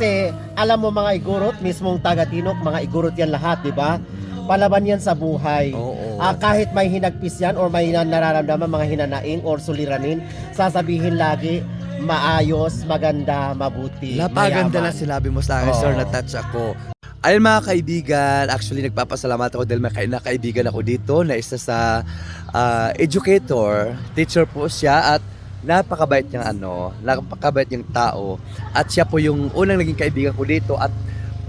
Kasi alam mo mga igurot, mismong taga-Tinok, mga igurot yan lahat, di ba? Palaban yan sa buhay. Oo. Kahit may hinagpis yan or may nararamdaman mga hinanaing or suliranin, sasabihin lagi, maayos, maganda, mabuti, Napaganda mayaman. na sinabi mo sa akin, Oo. sir, na-touch ako. Ayun mga kaibigan, actually nagpapasalamat ako dahil may nakaibigan ako dito na isa sa educator, teacher po siya at napakabait niyang napakabait niyang tao. At siya po yung unang naging kaibigan ko dito at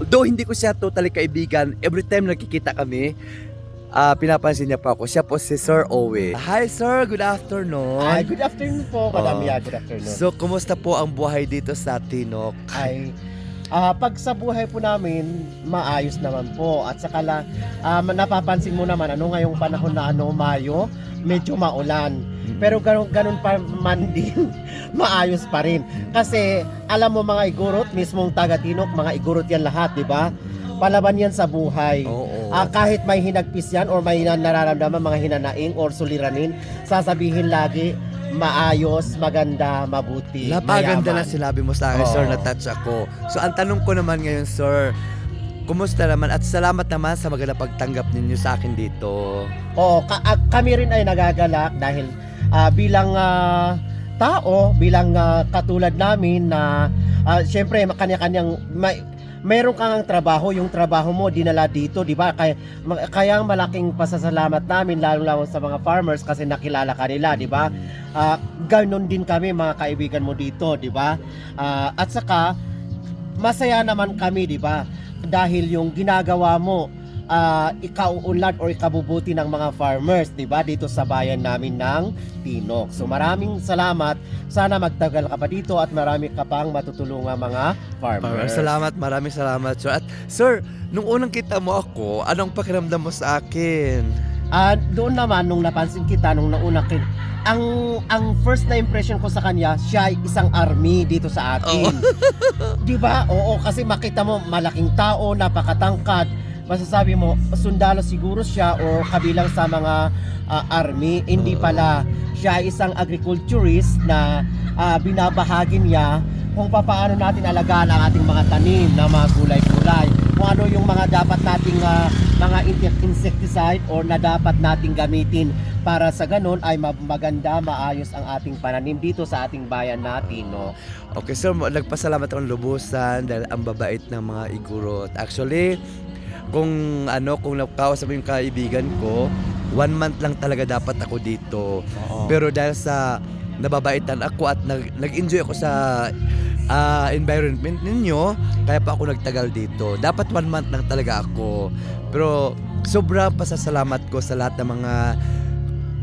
though hindi ko siya totally kaibigan, every time nakikita kami, pinapansin niya pa ako. Siya po si Sir Owe. Hi sir, good afternoon. Ay, good afternoon po, Madam Oo. Ya, good afternoon. So, kumusta po ang buhay dito sa Tinok? Ay, pag sa buhay po namin, maayos naman po. At saka napapansin mo naman, ngayong panahon na Mayo, medyo maulan. Pero ganun pa man din, maayos pa rin. Kasi alam mo mga igurot, mismong taga-Tinok, mga igurot yan lahat, di ba? Palaban yan sa buhay. Oo. Kahit may hinagpis yan or may nararamdaman mga hinanaing or suliranin, sasabihin lagi, maayos, maganda, mabuti, Napaganda na mayaman. sinabi mo sa akin, sir, Oo. na-touch ako. So, ang tanong ko naman ngayon, sir, kumusta naman at salamat naman sa magandang pagtanggap ninyo sa akin dito. Oo, kami rin ay nagagalak dahil bilang tao, bilang katulad namin na syempre kanya-kanyang mayroon kang trabaho, yung trabaho mo dinala dito, di ba? Kaya malaking pasasalamat namin lalo sa mga farmers kasi nakilala ka nila, di ba? Ganon din kami mga kaibigan mo dito, di ba? At saka masaya naman kami, di ba? Dahil yung ginagawa mo ikauunlad or ikabubuti ng mga farmers, 'di ba, dito sa bayan namin ng Tinok. So maraming salamat. Sana magtagal ka pa dito at marami ka pang matutulungang mga farmers. Salamat, maraming salamat, sir. At sir, nung unang kita mo ako, anong pakiramdam mo sa akin? Doon naman nung napansin kita nung nauna ang first na impression ko sa kanya, siya ay isang army dito sa atin. 'Di ba? Oo, kasi makita mo malaking tao, napakatangkad. Masasabi mo, sundalo siguro siya o kabilang sa mga army. Hindi pala. Siya ay isang agriculturist na binabahagi niya kung paano natin alagaan ang ating mga tanim na mga gulay-gulay. Kung ano yung mga dapat nating mga insecticide or na dapat nating gamitin para sa ganun ay maganda, maayos ang ating pananim dito sa ating bayan na Tinok. Okay, sir, nagpasalamat akong lubusan dahil ang babait ng mga igurot. Actually, kung nakausap yung kaibigan ko, 1 month lang talaga dapat ako dito. Oo. Pero dahil sa nababaitan ako at nag-enjoy ako sa environment ninyo, kaya pa ako nagtagal dito. Dapat 1 month lang talaga ako. Pero sobrang pasasalamat ko sa lahat ng mga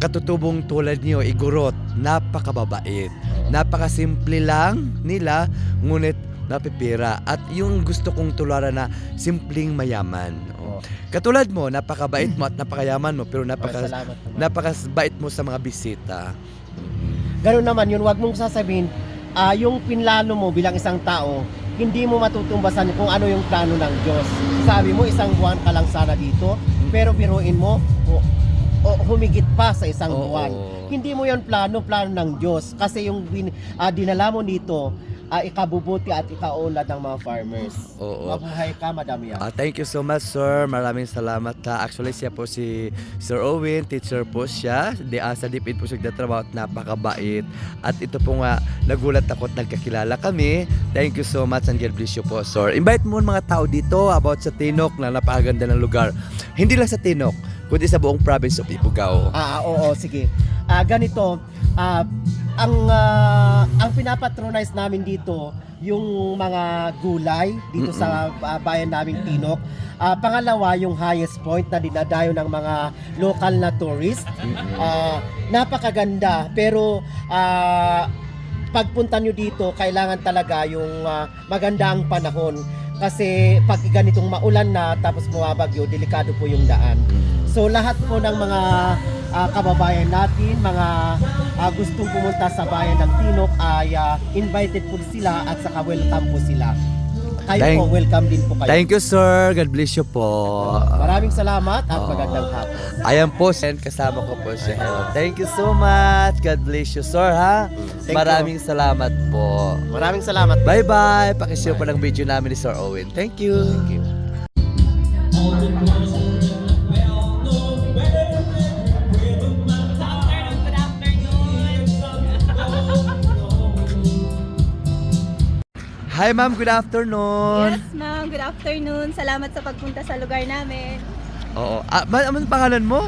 katutubong tulad niyo, igurot. Napakababait. Napakasimple lang nila, ngunit napipira. At yung gusto kong tularan na simpleng mayaman. Oo. Katulad mo, napakabait mo at napakayaman mo, pero Salamat naman. napakabait mo sa mga bisita. Ganun naman yun, wag mong sasabihin, yung pinlano mo bilang isang tao, hindi mo matutumbasan kung ano yung plano ng Diyos. Sabi mo, 1 buwan ka lang sana dito, pero biruin mo, humigit pa sa 1 Oo. buwan. Hindi mo yon plano ng Diyos. Kasi yung dinala mo dito, ikabubuti at ikaunlad ng mga farmers. Oo. Mabuhay ka, Madam Ya. Thank you so much, sir. Maraming salamat. Actually, siya po si Sir Owen. Teacher po siya. Sa DepEd po siya nagtatrabaho at napakabait. At ito po nga, nagulat ako at nagkakilala kami. Thank you so much and God bless you po, sir. Invite mo mga tao dito about sa Tinok na napakaganda ng lugar. Hindi lang sa Tinok, kundi sa buong province of Ifugao. Oo, sige. Ganito, ang pinapatronize namin dito yung mga gulay dito sa bayan naming Tinok. Pangalawa, yung highest point na dinadayo ng mga local na tourist. Napakaganda, pero pagpunta nyo dito, kailangan talaga yung maganda ang panahon. Kasi pag ganitong maulan na tapos bumabagyo, delikado po yung daan. So lahat po ng mga kababayan natin, mga gustong pumunta sa bayan ng Tinok ay invited po sila at saka welcome po sila. kayo po, welcome din po kayo. Thank you, sir. God bless you po. Maraming salamat at Oo. magandang hapon. Ayan po, kasama ko po si Hello. Thank you so much. God bless you, sir, ha? Thank Maraming salamat po. Maraming salamat. Bye-bye. Pakishare po ng video namin ni Sir Owen. Thank you. Thank you. Hi, ma'am. Good afternoon. Yes, ma'am. Good afternoon. Salamat sa pagpunta sa lugar namin. Oo. Ano pangalan mo?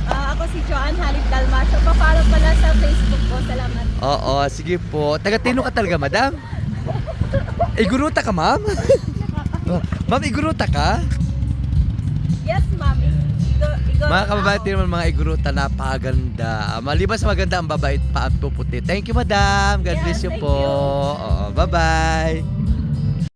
Ako si Joanne Halid Dalmacio. Pa-follow pala sa Facebook ko. Salamat. Oo, sige po. Taga-tino ka talaga, madam? Iguruta ka, ma'am? Ma'am, iguruta ka? Yes, ma'am. Mga kababayan, naman mga iguruta, napakaganda. Maliban sa maganda, ang babait pa at puputi. Thank you, madam. God Yes, bless you thank po. you. Oo, bye-bye.